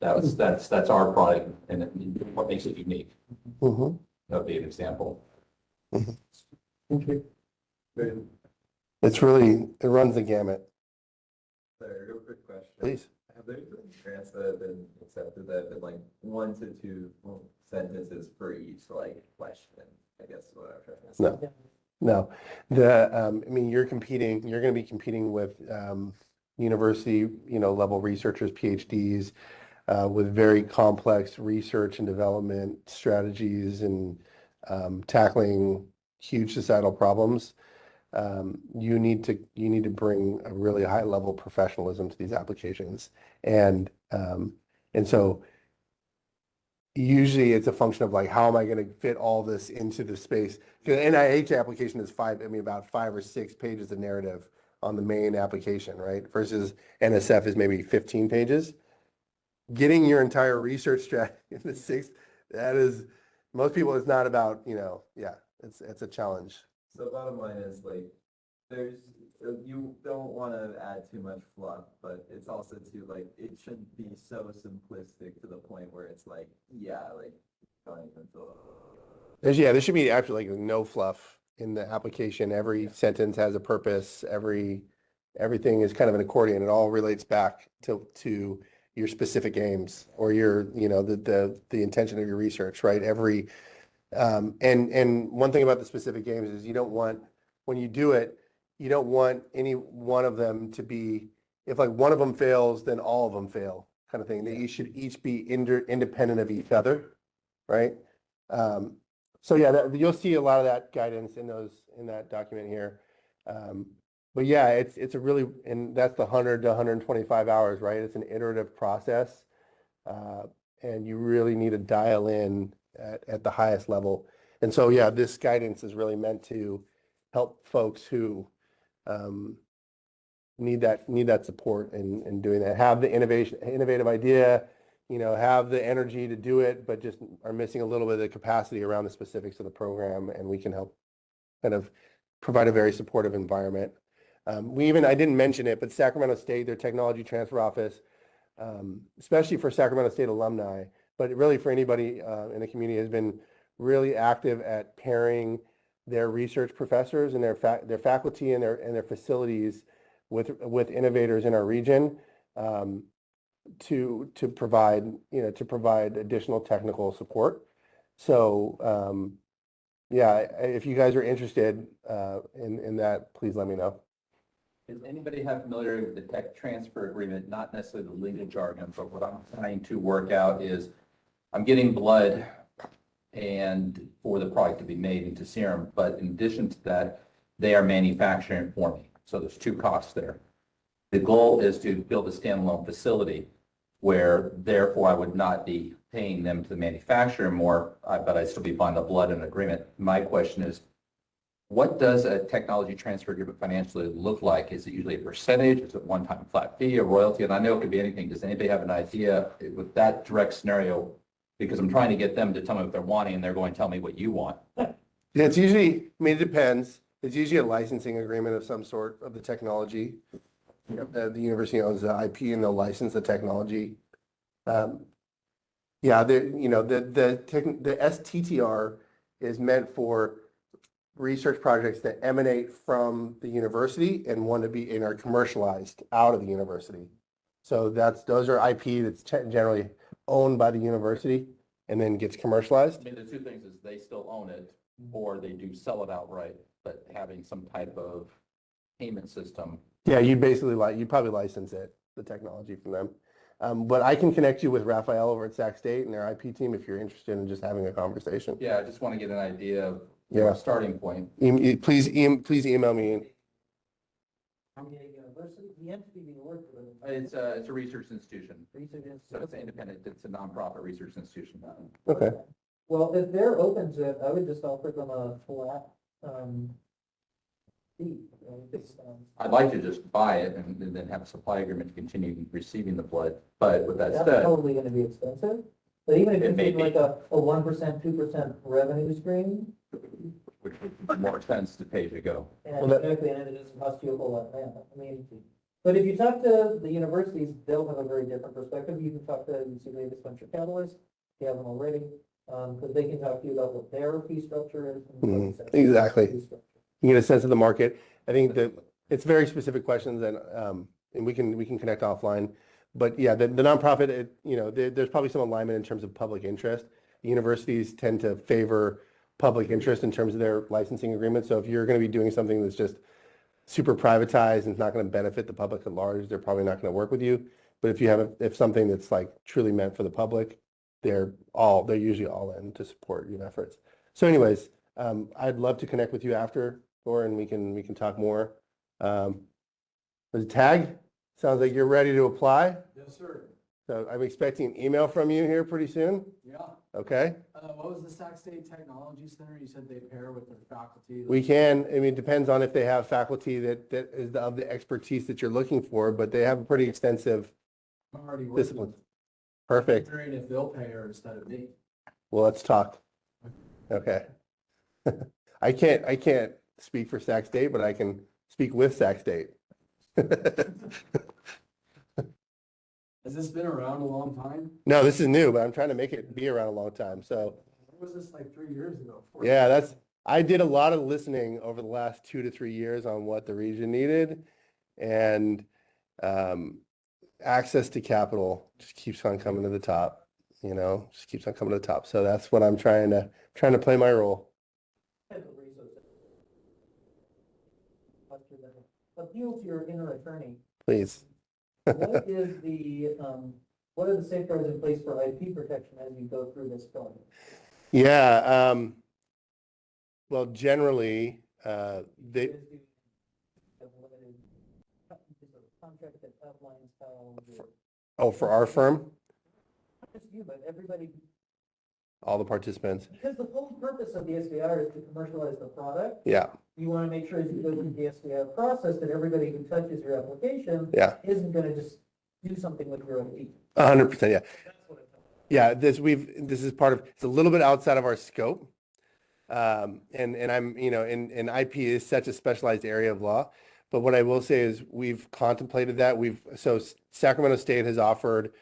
H: That's our product, and what makes it unique.
D: Mm-hmm.
H: That would be an example.
C: Okay. Good.
D: It runs the gamut.
I: Sorry, real quick question.
D: Please.
I: Have there been grants that have been accepted that have been like 1 to 2 sentences for each question? I guess is what I'm trying to say.
D: No. I mean, you're going to be competing with university, level researchers, PhDs, with very complex research and development strategies and tackling huge societal problems. You need to bring a really high level professionalism to these applications, and so usually it's a function of like, how am I going to fit all this into the space? Because the NIH application is about 5 or 6 pages of narrative on the main application, right? Versus NSF is maybe 15 pages. Getting your entire research strategy in the 6, that is, most people, it's not about, it's a challenge.
I: So bottom line is you don't want to add too much fluff, but it's also too it shouldn't be so simplistic to the point where it's don't even feel.
D: There should be actually no fluff in the application. Every sentence has a purpose. Everything is kind of an accordion. It all relates back to your specific aims or your, the intention of your research, right? And one thing about the specific aims is when you do it, you don't want any one of them to be, if one of them fails, then all of them fail kind of thing. They should each be independent of each other, right? So you'll see a lot of that guidance in that document here. But it's a really, and that's the 100 to 125 hours, right? It's an iterative process, and you really need to dial in at the highest level. And so, yeah, this guidance is really meant to help folks who need that support in doing that, have the innovative idea, have the energy to do it, but just are missing a little bit of the capacity around the specifics of the program, and we can help kind of provide a very supportive environment. I didn't mention it, but Sacramento State, their technology transfer office, especially for Sacramento State alumni, but really for anybody in the community, has been really active at pairing their research professors and their faculty and their facilities with innovators in our region to provide additional technical support. So yeah, if you guys are interested in that, please let me know.
H: Does anybody have familiarity with the tech transfer agreement? Not necessarily the legal jargon, but what I'm trying to work out is I'm getting blood and for the product to be made into serum, but in addition to that, they are manufacturing for me. So there's two costs there. The goal is to build a standalone facility where therefore I would not be paying them to the manufacturer more, but I'd still be buying the blood in agreement. My question is, what does a technology transfer agreement financially look like? Is it usually a percentage? Is it one-time flat fee, a royalty? And I know it could be anything. Does anybody have an idea with that direct scenario? Because I'm trying to get them to tell me what they're wanting, and they're going to tell me what you want.
D: Yeah, it's usually, it depends. It's usually a licensing agreement of some sort of the technology. The university owns the IP and they'll license the technology. Yeah, the STTR is meant for research projects that emanate from the university and want to be and are commercialized out of the university. So those are IP that's generally owned by the university and then gets commercialized.
H: I mean, the two things is they still own it or they do sell it outright, but having some type of payment system.
D: Yeah, you'd probably license the technology from them. But I can connect you with Raphael over at Sac State and their IP team if you're interested in just having a conversation.
H: Yeah, I just want to get an idea of
D: Yeah.
H: a starting point.
D: Please email me.
G: University, the entity being worked with.
H: It's a research institution.
G: Research
H: So it's independent, it's a nonprofit research institution.
D: Okay.
G: Well, if they're open to it, I would just offer them a flat, fee.
H: I'd like to just buy it and then have a supply agreement to continue receiving the blood. But with that
G: That's
H: said,
G: probably gonna be expensive, but even if
H: It
G: you
H: may
G: take
H: be.
G: like a 1%, 2% revenue stream,
H: which would be more expensive to pay as you go.
G: and exactly, and it doesn't cost you a whole lot now, I mean, but if you talk to the universities, they'll have a very different perspective. You can talk to UC Davis Venture Catalyst, if you have them already, because they can talk to you about what their fee structure is. And what
D: Exactly.
G: fee structure.
D: You get a sense of the market. I think that it's very specific questions and we can connect offline. But yeah, the nonprofit, there's probably some alignment in terms of public interest. Universities tend to favor public interest in terms of their licensing agreements. So if you're going to be doing something that's just super privatized and it's not going to benefit the public at large, they're probably not going to work with you. But if something that's like truly meant for the public, they're usually all in to support your efforts. So anyways, I'd love to connect with you after, or and we can talk more. Was it tag? Sounds like you're ready to apply.
C: Yes, sir.
D: So I'm expecting an email from you here pretty soon.
C: Yeah.
D: Okay.
C: What was the Sac State Technology Center? You said they pair with their faculty.
D: We can. I mean, it depends on if they have faculty that is of the expertise that you're looking for, but they have a pretty extensive
C: I'm already working.
D: discipline. Perfect.
C: I'm wondering if they'll pay her instead of me.
D: Well, let's talk. Okay. I can't speak for Sac State, but I can speak with Sac State.
C: Has this been around a long time?
D: No, this is new, but I'm trying to make it be around a long time. So
C: Or was this like 3 years ago? 4
D: yeah,
C: years
D: I did a lot of listening over the last 2 to 3 years on what the region needed, and access to capital just keeps on coming to the top, just keeps on coming to the top. So that's what I'm trying to play my role.
G: Appeal to your inner attorney.
D: Please.
G: What is what are the safeguards in place for IP protection as you go through this film?
D: Yeah. Well, generally, they.
G: Contract that outlines how.
D: Oh, for our firm?
G: Not just you, but everybody
D: all the participants.
G: Because the whole purpose of the SBIR is to commercialize the product.
D: Yeah,
G: You want to make sure as you go through the SBIR process that everybody who touches your application
D: yeah,
G: isn't going to just do something with your own feet.
D: 100%, yeah.
G: That's what it's about.
D: Yeah, this is part of, it's a little bit outside of our scope. And I'm, and IP is such a specialized area of law. But what I will say is we've contemplated that. So Sacramento State has offered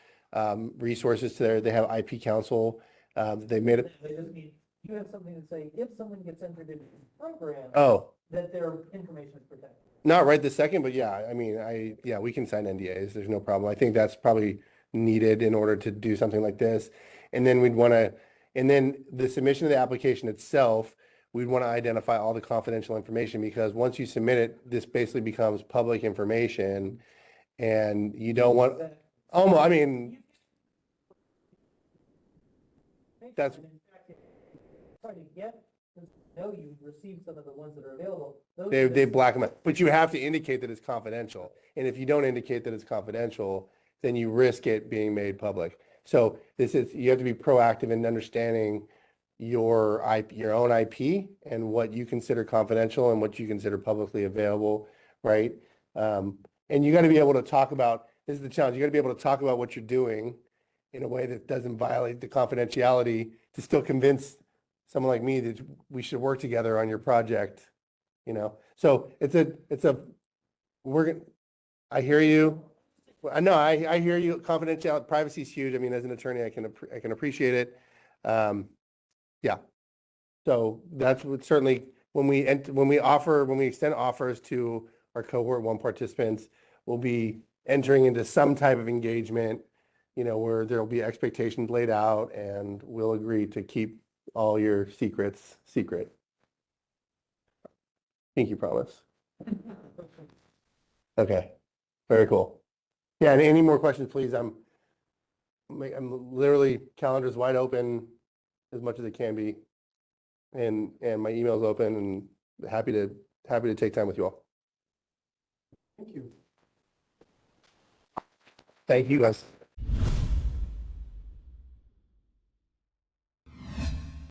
D: resources to they have IP counsel. They made it.
G: They just need, you have something to say, if someone gets entered into this program,
D: Oh,
G: that their information is protected.
D: not right this second, but yeah, I mean, we can sign NDAs. There's no problem. I think that's probably needed in order to do something like this. And then then the submission of the application itself, we'd want to identify all the confidential information because once you submit it, this basically becomes public information and you don't want, I mean, that's,
G: Try to get, know you received some of the ones that are available. Those
D: they
G: things-
D: black them out, but you have to indicate that it's confidential. And if you don't indicate that it's confidential, then you risk it being made public. So you have to be proactive in understanding your own IP and what you consider confidential and what you consider publicly available, right? And you got to be able to talk about, this is the challenge, you got to be able to talk about what you're doing in a way that doesn't violate the confidentiality to still convince someone like me that we should work together on your project, So I hear you. I know, I hear you. Confidentiality, privacy is huge. I mean, as an attorney, I can appreciate it. Yeah. So that's what certainly when we extend offers to our cohort 1 participants, we'll be entering into some type of engagement, where there'll be expectations laid out and we'll agree to keep all your secrets secret. Pinky promise. Okay. Very cool. Yeah, and any more questions, please? I'm literally, calendar's wide open as much as it can be. And my email's open and happy to take time with you all.
B: Thank you.
D: Thank you, guys.